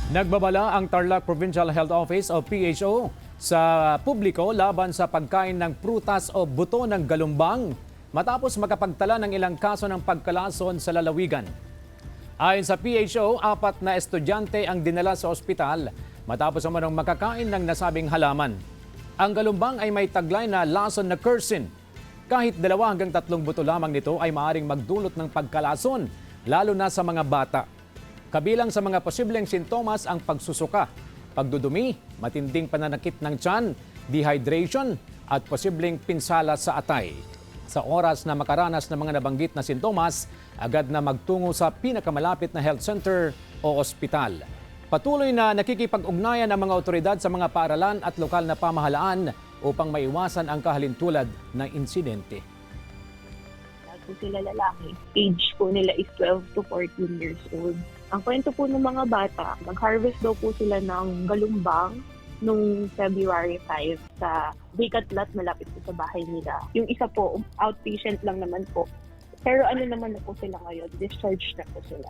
Nagbabala ang Tarlac Provincial Health Office o PHO sa publiko laban sa pagkain ng prutas o buto ng galumbang matapos makapagtala ng ilang kaso ng pagkalason sa lalawigan. Ayon sa PHO, 4 na estudyante ang dinala sa ospital matapos umanong makakain ng nasabing halaman. Ang galumbang ay may taglay na lason na cursin. Kahit 2 hanggang 3 buto lamang nito ay maaaring magdulot ng pagkalason, lalo na sa mga bata. Kabilang sa mga posibleng sintomas ang pagsusuka, pagdudumi, matinding pananakit ng tiyan, dehydration at posibleng pinsala sa atay. Sa oras na makaranas ng mga nabanggit na sintomas, agad na magtungo sa pinakamalapit na health center o ospital. Patuloy na nakikipag-ugnayan ang mga otoridad sa mga paaralan at lokal na pamahalaan upang maiwasan ang kahalintulad na insidente. Sila lalaki. Age po nila is 12 to 14 years old. Ang kwento po ng mga bata, mag-harvest daw po sila ng galumbang nung February 5 sa vacant lot malapit po sa bahay nila. Yung isa po, outpatient lang naman po. Pero ano naman na po sila ngayon, discharged na po sila.